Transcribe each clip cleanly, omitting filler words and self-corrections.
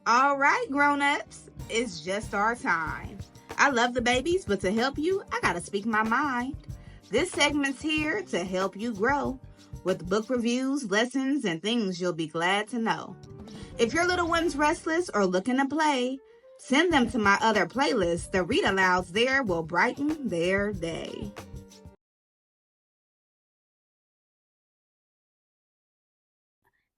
All right, grown-ups, it's just our time. I love the babies, but to help you, I gotta speak my mind. This segment's here to help you grow with book reviews, lessons, and things you'll be glad to know. If your little one's restless or looking to play, send them to my other playlist. The read-alouds there will brighten their day.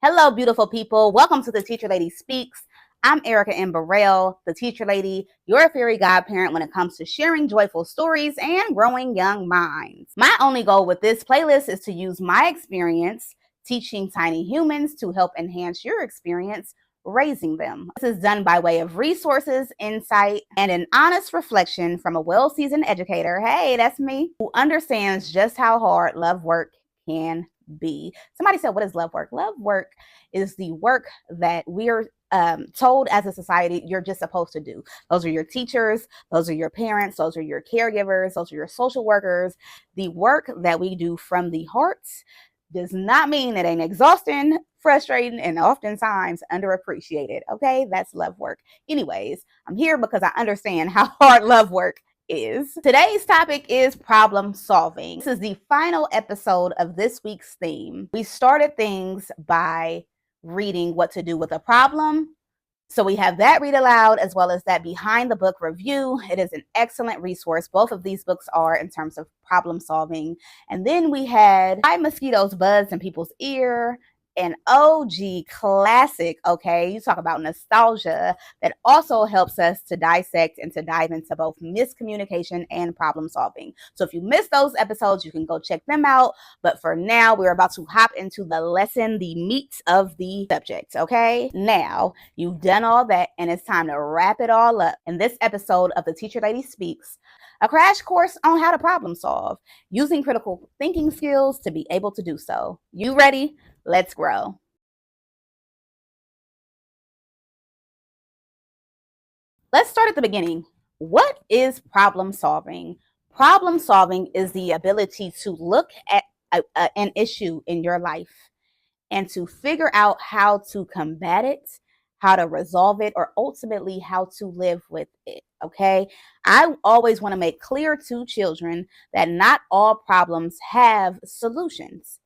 Hello, beautiful people. Welcome to the Teacher Lady Speaks. I'm Erica M. Burrell, the Teacher Lady, your fairy godparent when it comes to sharing joyful stories and growing young minds. My only goal with this playlist is to use my experience teaching tiny humans to help enhance your experience raising them. This is done by way of resources, insight, and an honest reflection from a well-seasoned educator, hey, that's me, who understands just how hard love work can be. Somebody said, what is love work? Love work is the work that we're told as a society you're just supposed to do. Those are your teachers, those are your parents, those are your caregivers, those are your social workers. The work that we do from the heart does not mean it ain't exhausting, frustrating, and oftentimes underappreciated. Okay, that's love work. Anyways, I'm here because I understand how hard love work is. Today's topic is problem solving. This is the final episode of this week's theme. We started things by reading what to do with a problem. So we have that read aloud as well as that behind the book review. It is an excellent resource. Both of these books are in terms of problem solving. And then we had Why Mosquitoes Buzz in People's Ear, an OG classic, okay? You talk about nostalgia that also helps us to dissect and to dive into both miscommunication and problem solving. So if you missed those episodes, you can go check them out. But for now, we're about to hop into the lesson, the meat of the subject, okay? Now, you've done all that, and it's time to wrap it all up in this episode of the Teacher Lady Speaks, a crash course on how to problem solve using critical thinking skills to be able to do so. You ready? Let's grow. Let's start at the beginning. What is problem solving? Problem solving is the ability to look at an issue in your life and to figure out how to combat it, how to resolve it, or ultimately how to live with it. Okay. I always want to make clear to children that not all problems have solutions.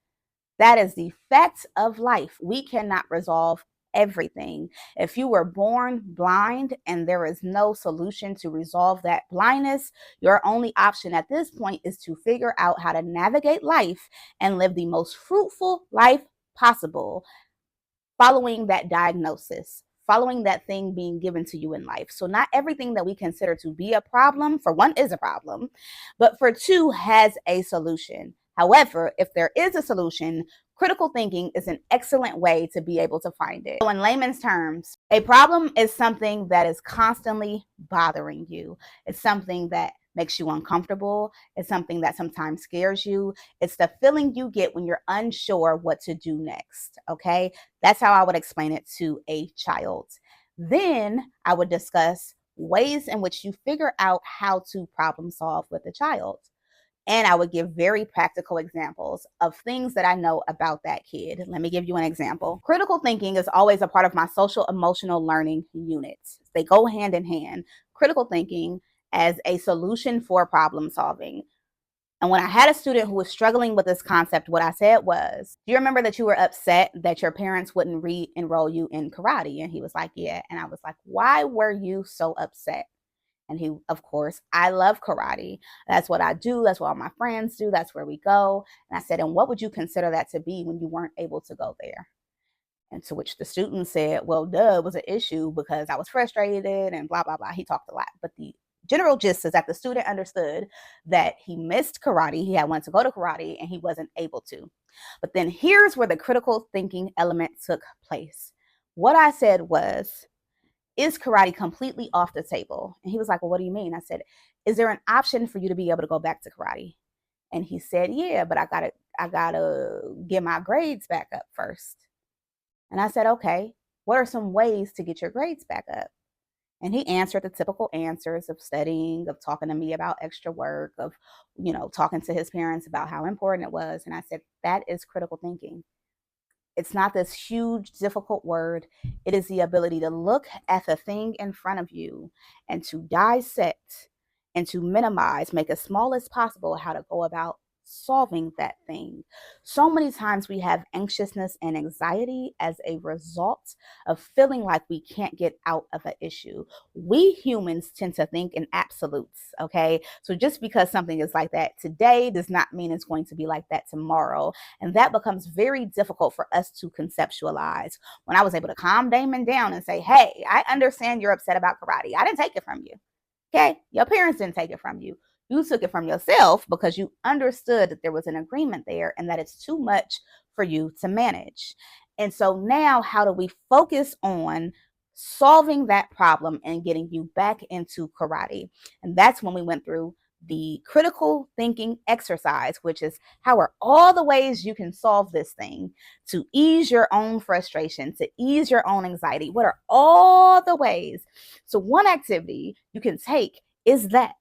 That is the fact of life. We cannot resolve everything. If you were born blind and there is no solution to resolve that blindness, your only option at this point is to figure out how to navigate life and live the most fruitful life possible following that diagnosis, following that thing being given to you in life. So not everything that we consider to be a problem, for one, is a problem, but for two, has a solution. However, if there is a solution, critical thinking is an excellent way to be able to find it. So in layman's terms, a problem is something that is constantly bothering you. It's something that makes you uncomfortable. It's something that sometimes scares you. It's the feeling you get when you're unsure what to do next. Okay. That's how I would explain it to a child. Then I would discuss ways in which you figure out how to problem solve with a child. And I would give very practical examples of things that I know about that kid. Let me give you an example. Critical thinking is always a part of my social emotional learning units. They go hand in hand. Critical thinking as a solution for problem solving. And when I had a student who was struggling with this concept, what I said was, do you remember that you were upset that your parents wouldn't re-enroll you in karate? And he was like, yeah. And I was like, why were you so upset? And he, of course, I love karate. That's what I do. That's what all my friends do. That's where we go. And I said, and what would you consider that to be when you weren't able to go there? And to which the student said, well, duh, it was an issue because I was frustrated and blah, blah, blah. He talked a lot. But the general gist is that the student understood that he missed karate. He had wanted to go to karate and he wasn't able to. But then here's where the critical thinking element took place. What I said was, is karate completely off the table? And he was like, well, what do you mean? I said, is there an option for you to be able to go back to karate? And he said, yeah, but I gotta get my grades back up first. And I said, okay, what are some ways to get your grades back up? And he answered the typical answers of studying, of talking to me about extra work, of, talking to his parents about how important it was. And I said, that is critical thinking. It's not this huge, difficult word. It is the ability to look at the thing in front of you and to dissect and to minimize, make as small as possible how to go about solving that thing. So many times we have anxiousness and anxiety as a result of feeling like we can't get out of an issue. We humans tend to think in absolutes, okay? So just because something is like that today does not mean it's going to be like that tomorrow. And that becomes very difficult for us to conceptualize. When I was able to calm Damon down and say, hey, I understand you're upset about karate. I didn't take it from you. Okay. Your parents didn't take it from you. You took it from yourself because you understood that there was an agreement there and that it's too much for you to manage. And so now, how do we focus on solving that problem and getting you back into karate? And that's when we went through the critical thinking exercise, which is how are all the ways you can solve this thing to ease your own frustration, to ease your own anxiety? What are all the ways? So, one activity you can take is that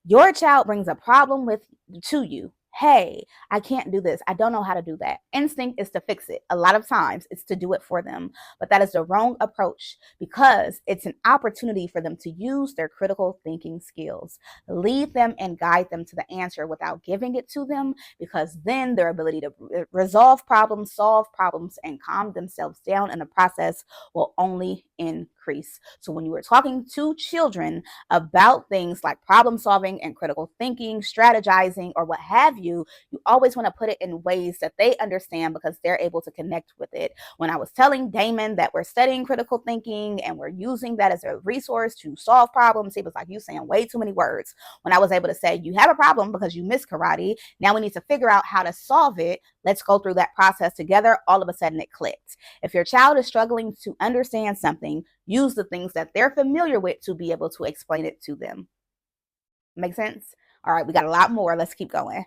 your child brings a problem to you. Hey, I can't do this. I don't know how to do that. Instinct is to fix it. A lot of times it's to do it for them, but that is the wrong approach because it's an opportunity for them to use their critical thinking skills. Lead them and guide them to the answer without giving it to them, because then their ability to resolve problems, solve problems, and calm themselves down in the process will only increase. So when you are talking to children about things like problem solving and critical thinking, strategizing, or what have you, you always want to put it in ways that they understand because they're able to connect with it. When I was telling Damon that we're studying critical thinking and we're using that as a resource to solve problems, he was like, you saying way too many words. When I was able to say, you have a problem because you miss karate. Now we need to figure out how to solve it. Let's go through that process together. All of a sudden it clicked. If your child is struggling to understand something, use the things that they're familiar with to be able to explain it to them. Make sense? All right, we got a lot more. Let's keep going.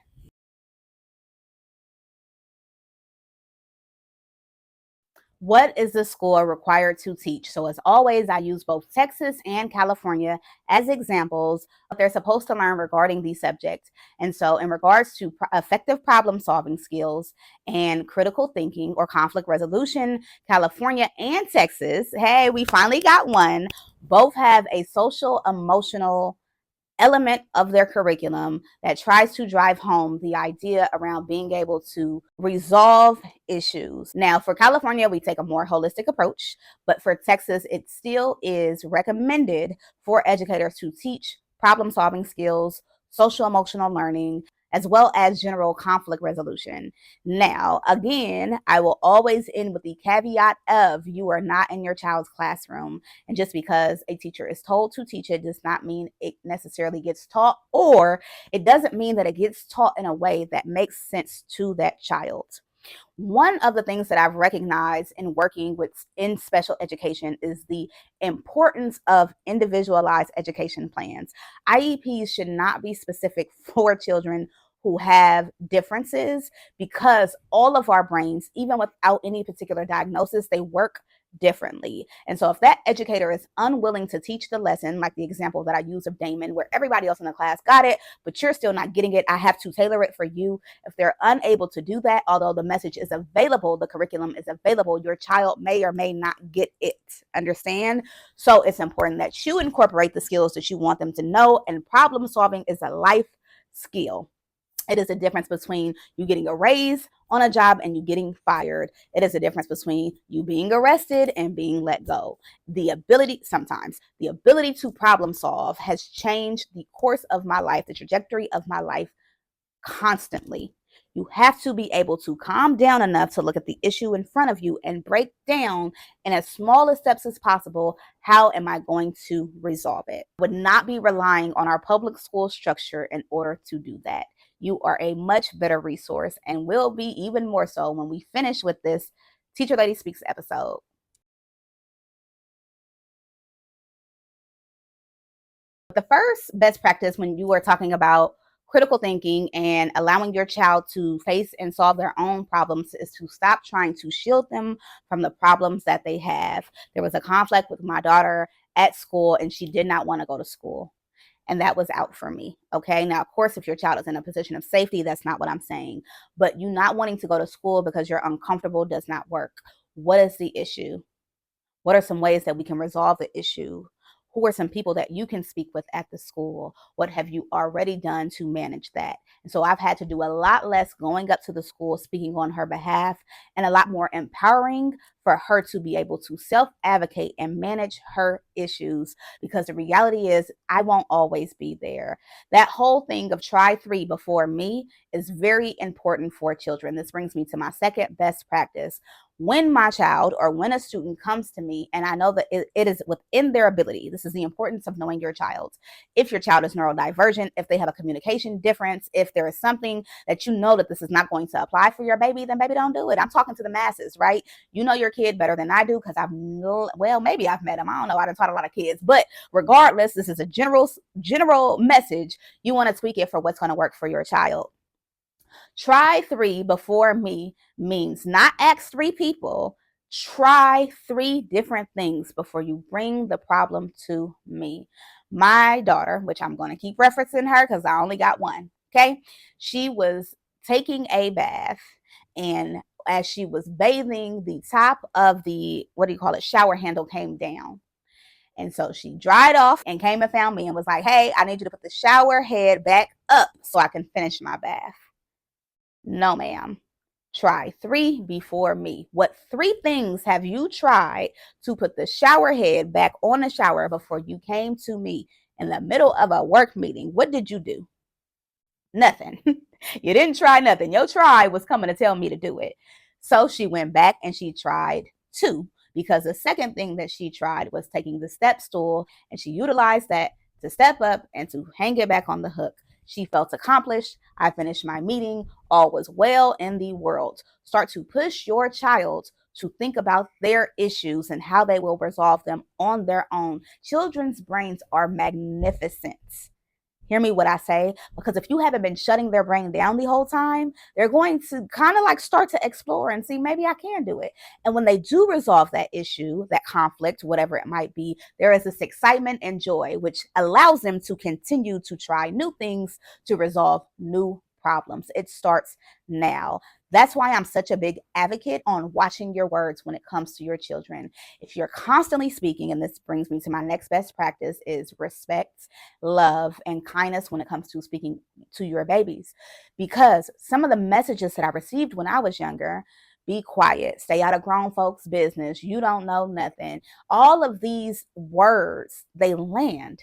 What is the score required to teach? So as always, I use both Texas and California as examples of what they're supposed to learn regarding these subjects. And so in regards to effective problem solving skills and critical thinking or conflict resolution, California and Texas, hey, we finally got one, both have a social emotional element of their curriculum that tries to drive home the idea around being able to resolve issues. Now, for California, we take a more holistic approach, but for Texas, it still is recommended for educators to teach problem solving skills, social emotional learning, as well as general conflict resolution. Now, again, I will always end with the caveat of you are not in your child's classroom. And just because a teacher is told to teach it does not mean it necessarily gets taught, or it doesn't mean that it gets taught in a way that makes sense to that child. One of the things that I've recognized in working with in special education is the importance of individualized education plans. IEPs should not be specific for children who have differences, because all of our brains, even without any particular diagnosis, they work differently. And so if that educator is unwilling to teach the lesson, like the example that I use of Damon, where everybody else in the class got it, but you're still not getting it, I have to tailor it for you. If they're unable to do that, although the message is available, the curriculum is available, your child may or may not get it. Understand? So it's important that you incorporate the skills that you want them to know, and problem solving is a life skill. It is a difference between you getting a raise on a job and you getting fired. It is a difference between you being arrested and being let go. Sometimes the ability to problem solve has changed the course of my life, the trajectory of my life constantly. You have to be able to calm down enough to look at the issue in front of you and break down in as small as steps as possible, how am I going to resolve it? Would not be relying on our public school structure in order to do that. You are a much better resource and will be even more so when we finish with this Teacher Lady Speaks episode. The first best practice when you are talking about critical thinking and allowing your child to face and solve their own problems is to stop trying to shield them from the problems that they have. There was a conflict with my daughter at school and she did not want to go to school. and that was out for me. Okay. Now, of course, if your child is in a position of safety, that's not what I'm saying. But you not wanting to go to school because you're uncomfortable does not work. What is the issue? What are some ways that we can resolve the issue? Who are some people that you can speak with at the school? What have you already done to manage that? And so I've had to do a lot less going up to the school, speaking on her behalf, and a lot more empowering for her to be able to self-advocate and manage her issues, because the reality is I won't always be there. That whole thing of try 3 before me is very important for children. This brings me to my second best practice. When my child or when a student comes to me and I know that it is within their ability, this is the importance of knowing your child. If your child is neurodivergent, if they have a communication difference, if there is something that you know that this is not going to apply for your baby, then baby, don't do it. I'm talking to the masses, right? You know your kid better than I do because maybe I've met him. I don't know. I done taught a lot of kids, but regardless, this is a general message. You want to tweak it for what's going to work for your child. Try 3 before me means not ask 3 people. Try 3 different things before you bring the problem to me. My daughter, which I'm going to keep referencing her because I only got one, okay? She was taking a bath, and as she was bathing, the top of the, shower handle came down. And so she dried off and came and found me and was like, hey, I need you to put the shower head back up so I can finish my bath. No, ma'am. Try 3 before me. What 3 things have you tried to put the shower head back on the shower before you came to me in the middle of a work meeting? What did you do? Nothing. You didn't try nothing. Your try was coming to tell me to do it. So she went back and she tried 2, because the second thing that she tried was taking the step stool, and she utilized that to step up and to hang it back on the hook. She felt accomplished. I finished my meeting. All was well in the world. Start to push your child to think about their issues and how they will resolve them on their own. Children's brains are magnificent. Hear me what I say, because if you haven't been shutting their brain down the whole time, they're going to kind of like start to explore and see, maybe I can do it. And when they do resolve that issue, that conflict, whatever it might be, there is this excitement and joy, which allows them to continue to try new things to resolve new problems. It starts now. That's why I'm such a big advocate on watching your words when it comes to your children. If you're constantly speaking, and this brings me to my next best practice, is respect, love, and kindness when it comes to speaking to your babies. Because some of the messages that I received when I was younger, be quiet, stay out of grown folks' business, you don't know nothing, all of these words, they land.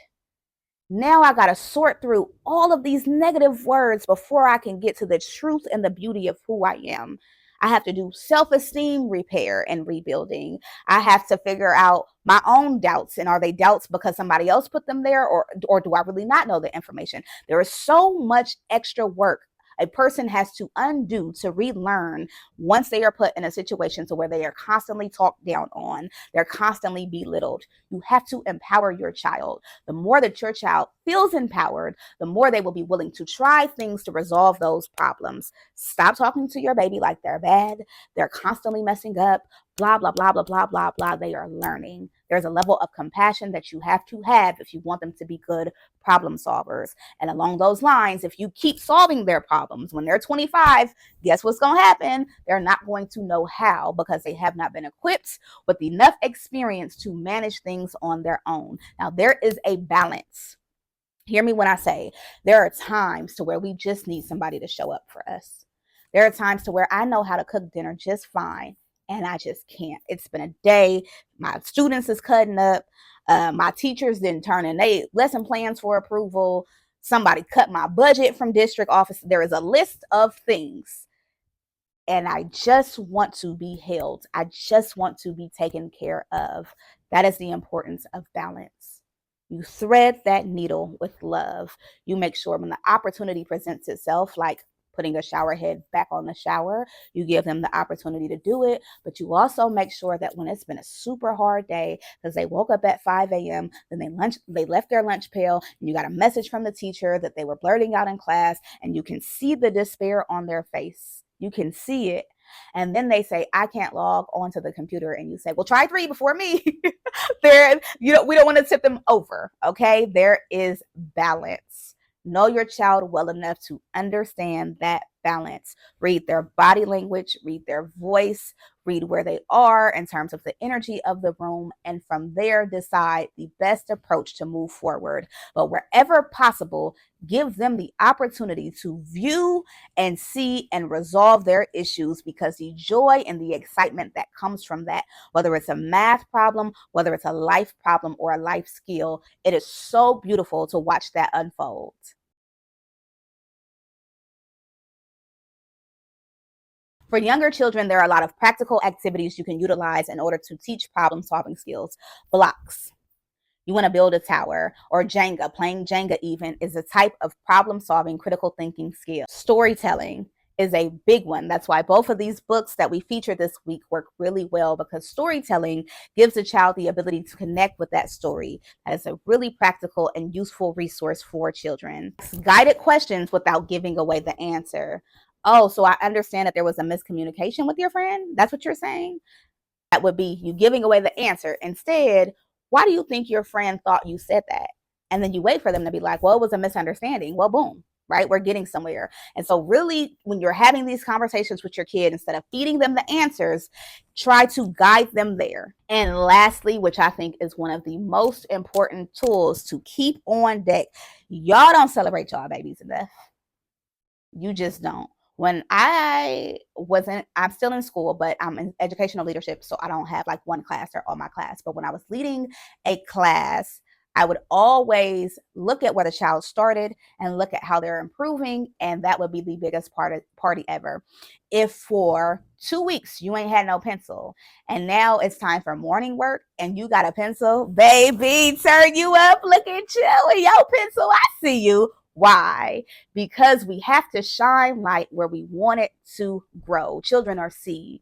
Now I got to sort through all of these negative words before I can get to the truth and the beauty of who I am. I have to do self-esteem repair and rebuilding. I have to figure out my own doubts, and are they doubts because somebody else put them there, or do I really not know the information? There is so much extra work a person has to undo to relearn once they are put in a situation to where they are constantly talked down on, they're constantly belittled. You have to empower your child. The more that your child feels empowered, the more they will be willing to try things to resolve those problems. Stop talking to your baby like they're bad, they're constantly messing up, blah, blah, blah, blah, blah, blah, blah. They are learning. There's a level of compassion that you have to have if you want them to be good problem solvers. And along those lines, if you keep solving their problems when they're 25, guess what's going to happen? They're not going to know how, because they have not been equipped with enough experience to manage things on their own. Now, there is a balance. Hear me when I say there are times to where we just need somebody to show up for us. There are times to where I know how to cook dinner just fine, and I just can't. It's been a day. My students is cutting up. My teachers didn't turn in their lesson plans for approval. Somebody cut my budget from district office. There is a list of things, and I just want to be held. I just want to be taken care of. That is the importance of balance. You thread that needle with love. You make sure when the opportunity presents itself, like putting a shower head back on the shower, you give them the opportunity to do it. But you also make sure that when it's been a super hard day, because they woke up at 5 a.m., then they left their lunch pail, and you got a message from the teacher that they were blurting out in class, and you can see the despair on their face. You can see it. And then they say, I can't log onto the computer. And you say, well, try 3 before me. There, we don't want to tip them over. Okay. There is balance. Know your child well enough to understand that balance. Read their body language, read their voice, read where they are in terms of the energy of the room, and from there decide the best approach to move forward. But wherever possible, give them the opportunity to view and see and resolve their issues, because the joy and the excitement that comes from that, whether it's a math problem, whether it's a life problem or a life skill, it is so beautiful to watch that unfold. For younger children, there are a lot of practical activities you can utilize in order to teach problem solving skills. Blocks. You want to build a tower, or Jenga. Playing Jenga even is a type of problem solving, critical thinking skill. Storytelling is a big one. That's why both of these books that we featured this week work really well, because storytelling gives the child the ability to connect with that story. That is a really practical and useful resource for children. Guided questions without giving away the answer. Oh, so I understand that there was a miscommunication with your friend. That's what you're saying? That would be you giving away the answer. Instead, why do you think your friend thought you said that? And then you wait for them to be like, well, it was a misunderstanding. Well, boom, right? We're getting somewhere. And so really, when you're having these conversations with your kid, instead of feeding them the answers, try to guide them there. And lastly, which I think is one of the most important tools to keep on deck, y'all don't celebrate y'all babies to death. You just don't. When I'm still in school, but I'm in educational leadership, so I don't have like one class or all my class. But when I was leading a class, I would always look at where the child started and look at how they're improving. And that would be the biggest party ever. If for 2 weeks you ain't had no pencil, and now it's time for morning work and you got a pencil, baby, turn you up. Look at you with your pencil. I see you. Why? Because we have to shine light where we want it to grow. Children are seeds.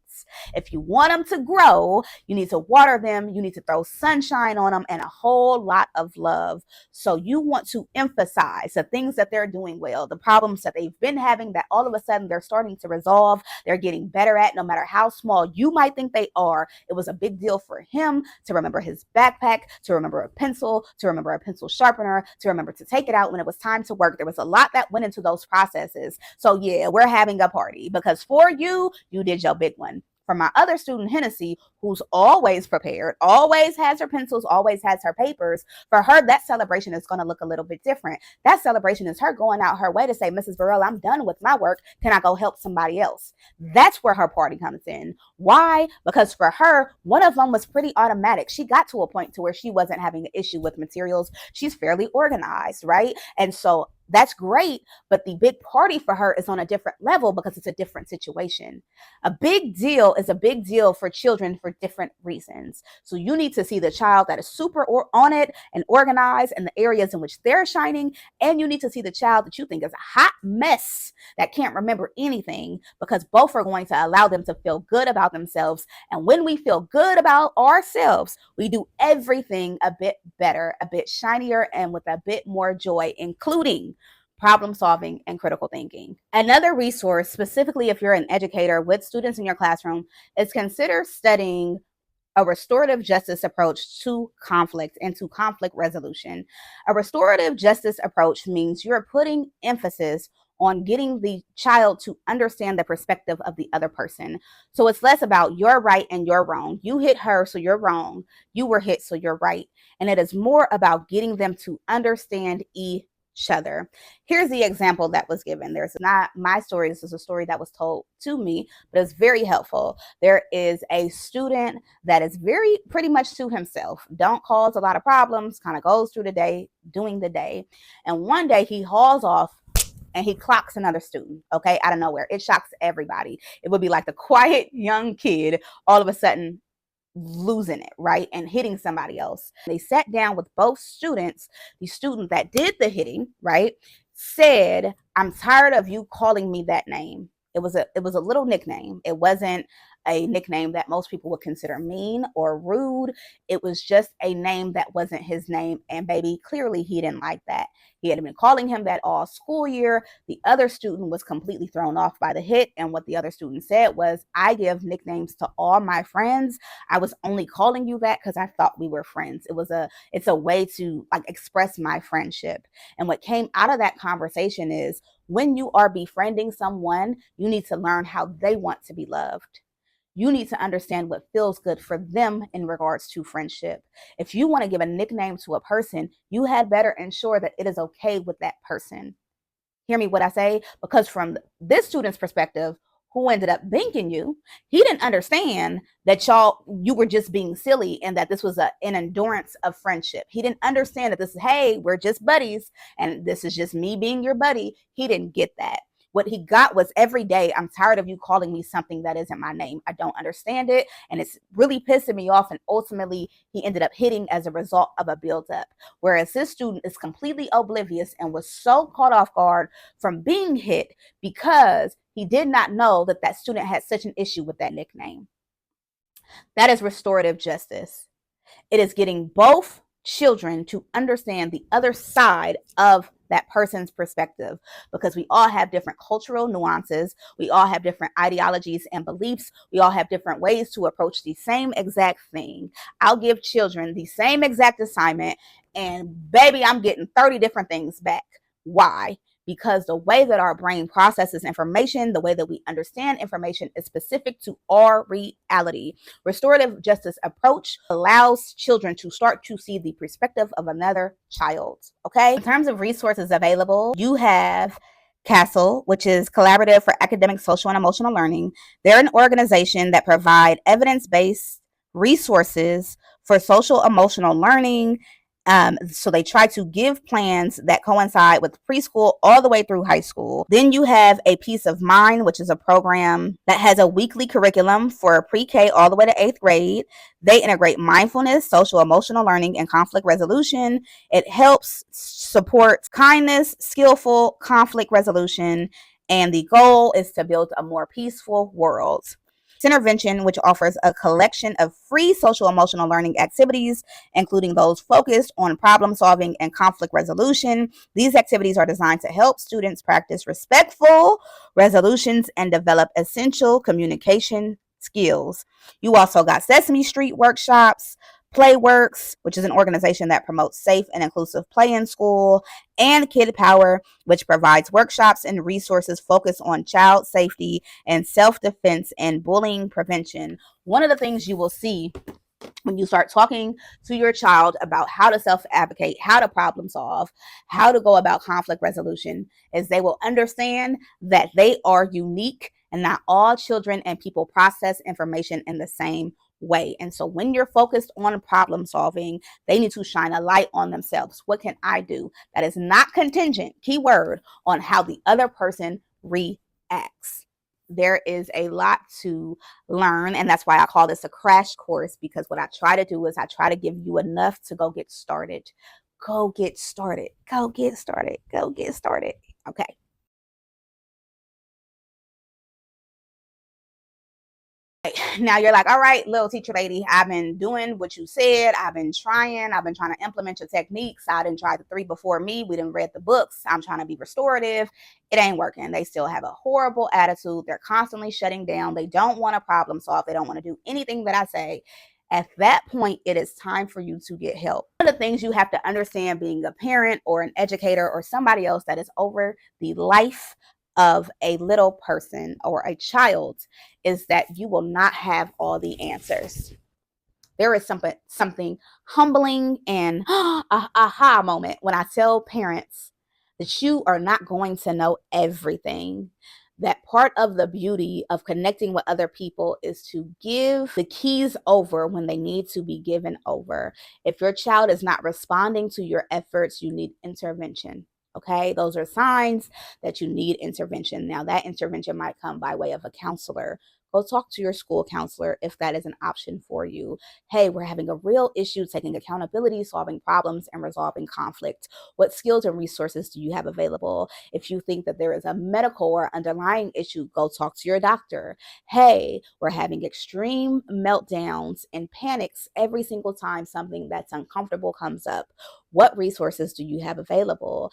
If you want them to grow, you need to water them, you need to throw sunshine on them, and a whole lot of love. So you want to emphasize the things that they're doing well, the problems that they've been having that all of a sudden they're starting to resolve, they're getting better at, no matter how small you might think they are. It was a big deal for him to remember his backpack, to remember a pencil, to remember a pencil sharpener, to remember to take it out when it was time to work. There was a lot that went into those processes. So yeah, we're having a party because for you, you did your big one. For my other student, Hennessy, who's always prepared, always has her pencils, always has her papers, for her, that celebration is going to look a little bit different. That celebration is her going out her way to say, Mrs. Burrell, I'm done with my work. Can I go help somebody else? That's where her party comes in. Why? Because for her, one of them was pretty automatic. She got to a point to where she wasn't having an issue with materials. She's fairly organized, right? And so that's great, but the big party for her is on a different level because it's a different situation. A big deal is a big deal for children for different reasons. So you need to see the child that is super on it and organized in the areas in which they're shining, and you need to see the child that you think is a hot mess that can't remember anything, because both are going to allow them to feel good about themselves. And when we feel good about ourselves, we do everything a bit better, a bit shinier, and with a bit more joy, including problem solving and critical thinking. Another resource, specifically if you're an educator with students in your classroom, is consider studying a restorative justice approach to conflict and to conflict resolution. A restorative justice approach means you're putting emphasis on getting the child to understand the perspective of the other person. So it's less about you're right and you're wrong. You hit her, so you're wrong. You were hit, so you're right. And it is more about getting them to understand each other. Here's the example that was given. There's not my story. This is a story that was told to me, but it's very helpful. There is a student that is very pretty much to himself, don't cause a lot of problems, kind of goes through the day, doing the day. And one day he hauls off and he clocks another student, okay, out of nowhere. It shocks everybody. It would be like the quiet young kid all of a sudden losing it, right, and hitting somebody else. They sat down with both students. The student that did the hitting, right, said, I'm tired of you calling me that name. It was a little nickname. It wasn't a nickname that most people would consider mean or rude. It was just a name that wasn't his name. And baby, clearly he didn't like that. He had been calling him that all school year. The other student was completely thrown off by the hit. And what the other student said was, I give nicknames to all my friends. I was only calling you that because I thought we were friends. It's a way to like express my friendship. And what came out of that conversation is, when you are befriending someone, you need to learn how they want to be loved. You need to understand what feels good for them in regards to friendship. If you want to give a nickname to a person, you had better ensure that it is okay with that person. Hear me what I say? Because from this student's perspective, who ended up banking you, he didn't understand that you were just being silly and that this was an endurance of friendship. He didn't understand that this is, hey, we're just buddies and this is just me being your buddy. He didn't get that. What he got was, every day, I'm tired of you calling me something that isn't my name. I don't understand it. And it's really pissing me off. And ultimately, he ended up hitting as a result of a buildup. Whereas this student is completely oblivious and was so caught off guard from being hit because he did not know that that student had such an issue with that nickname. That is restorative justice. It is getting both children to understand the other side of that person's perspective, because we all have different cultural nuances. We all have different ideologies and beliefs. We all have different ways to approach the same exact thing. I'll give children the same exact assignment and baby, I'm getting 30 different things back. Why? Because the way that our brain processes information, the way that we understand information is specific to our reality. Restorative justice approach allows children to start to see the perspective of another child. Okay. In terms of resources available, you have CASEL, which is Collaborative for Academic, Social, and Emotional Learning. They're an organization that provide evidence-based resources for social emotional learning. So they try to give plans that coincide with preschool all the way through high school. Then you have A Peace of Mind, which is a program that has a weekly curriculum for pre-K all the way to 8th grade. They integrate mindfulness, social emotional learning, and conflict resolution. It helps support kindness, skillful conflict resolution, and the goal is to build a more peaceful world. Intervention, which offers a collection of free social emotional learning activities, including those focused on problem solving and conflict resolution. These activities are designed to help students practice respectful resolutions and develop essential communication skills. You also got Sesame Street workshops, Playworks, which is an organization that promotes safe and inclusive play in school, and Kid Power, which provides workshops and resources focused on child safety and self-defense and bullying prevention. One of the things you will see when you start talking to your child about how to self-advocate, how to problem solve, how to go about conflict resolution, is they will understand that they are unique and not all children and people process information in the same way. And so when you're focused on problem solving, they need to shine a light on themselves. What can I do that is not contingent, keyword, on how the other person reacts? There is a lot to learn, and that's why I call this a crash course, because what I try to do is I try to give you enough to go get started. Go get started. Go get started. Go get started. Okay. Now you're like, all right, little teacher lady, I've been doing what you said. I've been trying to implement your techniques. I didn't try the 3 before me. We didn't read the books. I'm trying to be restorative. It ain't working. They still have a horrible attitude. They're constantly shutting down. They don't want to problem solve. They don't want to do anything that I say. At that point, it is time for you to get help. One of the things you have to understand, being a parent or an educator or somebody else that is over the life of a little person or a child, is that you will not have all the answers. There is something humbling and aha moment when I tell parents that you are not going to know everything. That part of the beauty of connecting with other people is to give the keys over when they need to be given over. If your child is not responding to your efforts, you need intervention. Okay, those are signs that you need intervention. Now, that intervention might come by way of a counselor, go talk to your school counselor if that is an option for you. Hey, we're having a real issue taking accountability, solving problems, and resolving conflict. What skills and resources do you have available? If you think that there is a medical or underlying issue, go talk to your doctor. Hey, we're having extreme meltdowns and panics every single time something that's uncomfortable comes up. What resources do you have available?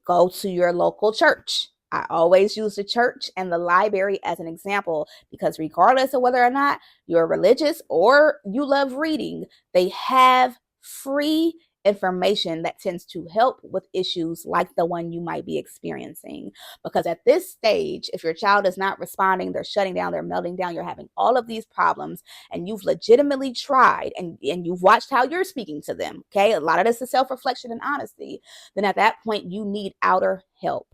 Go to your local church. I always use the church and the library as an example because regardless of whether or not you're religious or you love reading, they have free information that tends to help with issues like the one you might be experiencing. Because at this stage, if your child is not responding, they're shutting down, they're melting down, you're having all of these problems, and you've legitimately tried and you've watched how you're speaking to them. Okay. A lot of this is self-reflection and honesty. Then at that point, you need outer help.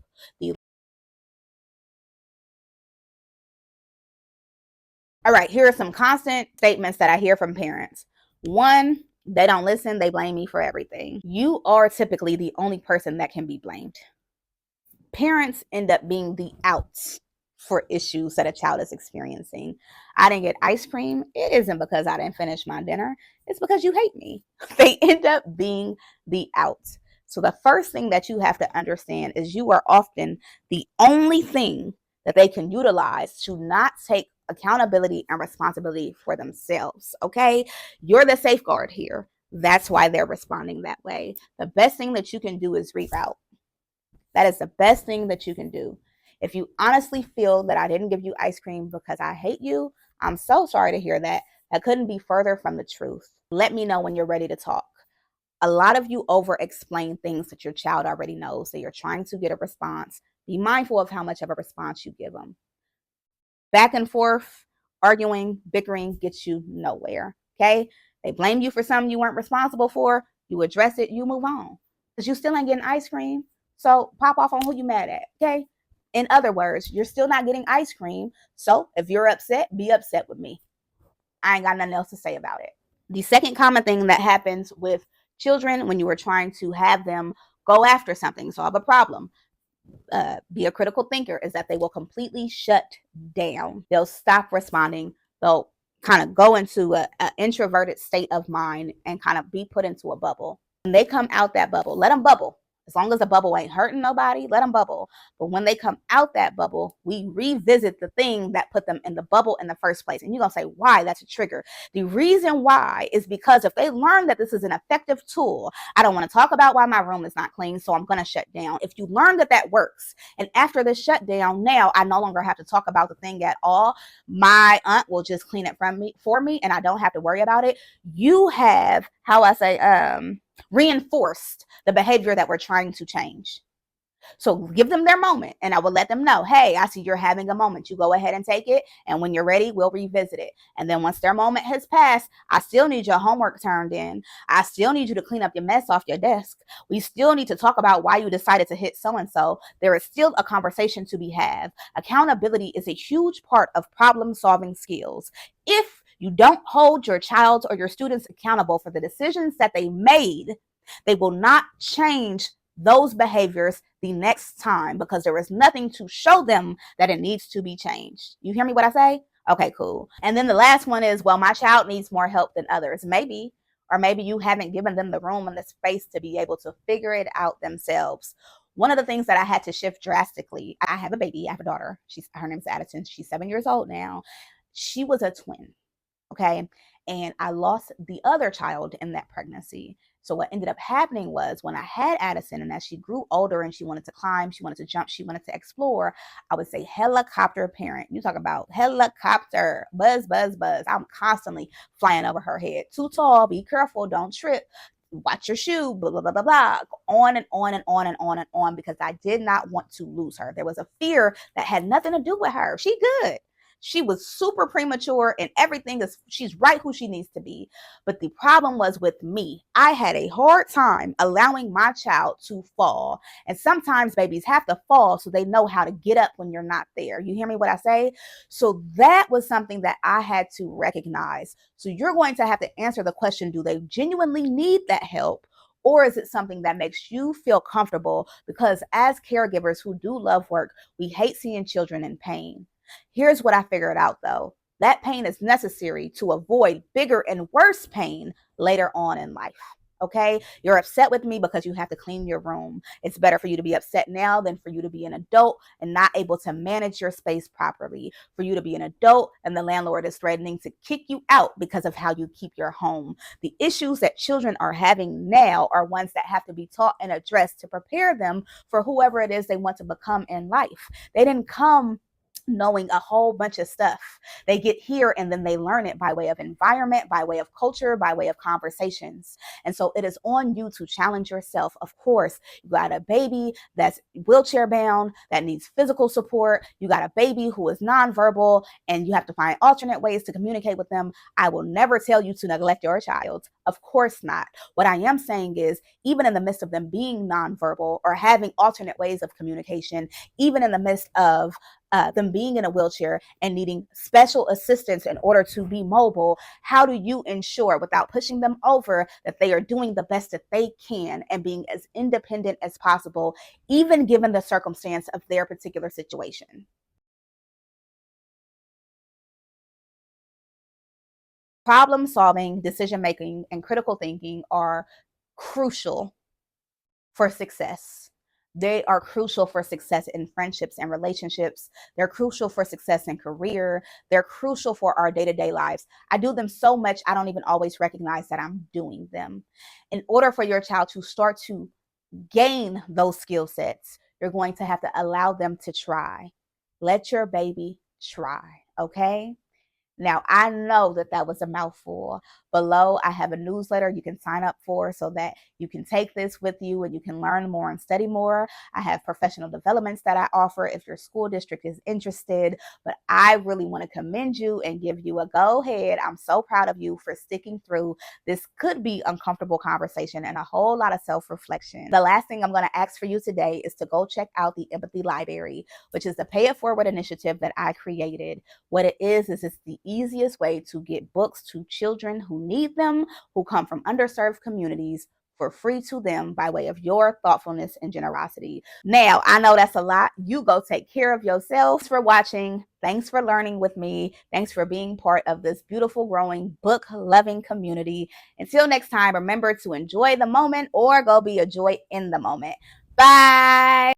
All right, here are some constant statements that I hear from parents. One, they don't listen, they blame me for everything. You are typically the only person that can be blamed. Parents end up being the outs for issues that a child is experiencing. I didn't get ice cream. It isn't because I didn't finish my dinner. It's because you hate me. They end up being the outs. So the first thing that you have to understand is you are often the only thing that they can utilize to not take accountability and responsibility for themselves. Okay? You're the safeguard here. That's why they're responding that way. The best thing that you can do is reroute. That is the best thing that you can do. If you honestly feel that I didn't give you ice cream because I hate you, I'm so sorry to hear that. That couldn't be further from the truth. Let me know when you're ready to talk. A lot of you over explain things that your child already knows, that you're trying to get a response. Be mindful of how much of a response you give them. Back and forth, arguing, bickering gets you nowhere. Okay? They blame you for something you weren't responsible for. You address it, you move on. Because you still ain't getting ice cream. So pop off on who you mad at. Okay? In other words, you're still not getting ice cream. So if you're upset, be upset with me. I ain't got nothing else to say about it. The second common thing that happens with children when you are trying to have them go after something, solve a problem, be a critical thinker, is that they will completely shut down. They'll stop responding. They'll kind of go into an introverted state of mind and kind of be put into a bubble. When they come out that bubble, let them bubble. As long as the bubble ain't hurting nobody, let them bubble. But when they come out that bubble, we revisit the thing that put them in the bubble in the first place. And you're going to say, why? That's a trigger. The reason why is because if they learn that this is an effective tool, I don't want to talk about why my room is not clean, so I'm going to shut down. If you learn that that works, and after this shutdown, now I no longer have to talk about the thing at all. My aunt will just clean it for me, and I don't have to worry about it. You have, how I say, reinforced the behavior that we're trying to change. So give them their moment, and I will let them know, hey, I see you're having a moment. You go ahead and take it, and when you're ready, we'll revisit it. And then once their moment has passed, I still need your homework turned in. I still need you to clean up your mess off your desk. We still need to talk about why you decided to hit so-and-so. There is still a conversation to be had. Accountability is a huge part of problem-solving skills. If you don't hold your child or your students accountable for the decisions that they made, they will not change those behaviors the next time because there is nothing to show them that it needs to be changed. You hear me what I say? Okay, cool. And then the last one is, well, my child needs more help than others. Maybe, or maybe you haven't given them the room and the space to be able to figure it out themselves. One of the things that I had to shift drastically, I have a baby, I have a daughter. Her name's Addison. She's 7 years old now. She was a twin. Okay. And I lost the other child in that pregnancy. So what ended up happening was when I had Addison, and as she grew older and she wanted to climb, she wanted to jump, she wanted to explore, I would say helicopter parent. You talk about helicopter, buzz, buzz, buzz. I'm constantly flying over her head. Too tall, be careful, don't trip. Watch your shoe, blah, blah, blah, blah, blah. On and on and on and on and on, because I did not want to lose her. There was a fear that had nothing to do with her. She good. She was super premature and everything she's right who she needs to be. But the problem was with me. I had a hard time allowing my child to fall. And sometimes babies have to fall so they know how to get up when you're not there. You hear me what I say? So that was something that I had to recognize. So you're going to have to answer the question, do they genuinely need that help? Or is it something that makes you feel comfortable? Because as caregivers who do love work, we hate seeing children in pain. Here's what I figured out though. That pain is necessary to avoid bigger and worse pain later on in life. Okay, you're upset with me because you have to clean your room. It's better for you to be upset now than for you to be an adult and not able to manage your space properly. For you to be an adult and the landlord is threatening to kick you out because of how you keep your home. The issues that children are having now are ones that have to be taught and addressed to prepare them for whoever it is they want to become in life. They didn't come knowing a whole bunch of stuff. They get here and then they learn it by way of environment, by way of culture, by way of conversations. And so it is on you to challenge yourself. Of course, you got a baby that's wheelchair bound, that needs physical support. You got a baby who is nonverbal, and you have to find alternate ways to communicate with them. I will never tell you to neglect your child. Of course not. What I am saying is, even in the midst of them being nonverbal or having alternate ways of communication, even in the midst of them being in a wheelchair and needing special assistance in order to be mobile, how do you ensure, without pushing them over, that they are doing the best that they can and being as independent as possible, even given the circumstance of their particular situation? Problem solving, decision making, and critical thinking are crucial for success. They are crucial for success in friendships and relationships. They're crucial for success in career. They're crucial for our day-to-day lives. I do them so much, I don't even always recognize that I'm doing them. In order for your child to start to gain those skill sets, you're going to have to allow them to try. Let your baby try, okay? Now, I know that that was a mouthful. Below, I have a newsletter you can sign up for so that you can take this with you and you can learn more and study more. I have professional developments that I offer if your school district is interested. But I really want to commend you and give you a go ahead. I'm so proud of you for sticking through this could be uncomfortable conversation and a whole lot of self-reflection. The last thing I'm going to ask for you today is to go check out the Empathy Library, which is the Pay It Forward initiative that I created. What it is it's the easiest way to get books to children who need them, who come from underserved communities, for free to them by way of your thoughtfulness and generosity. Now, I know that's a lot. You go take care of yourself. Thanks for watching. Thanks for learning with me. Thanks for being part of this beautiful, growing, book-loving community. Until next time, remember to enjoy the moment or go be a joy in the moment. Bye.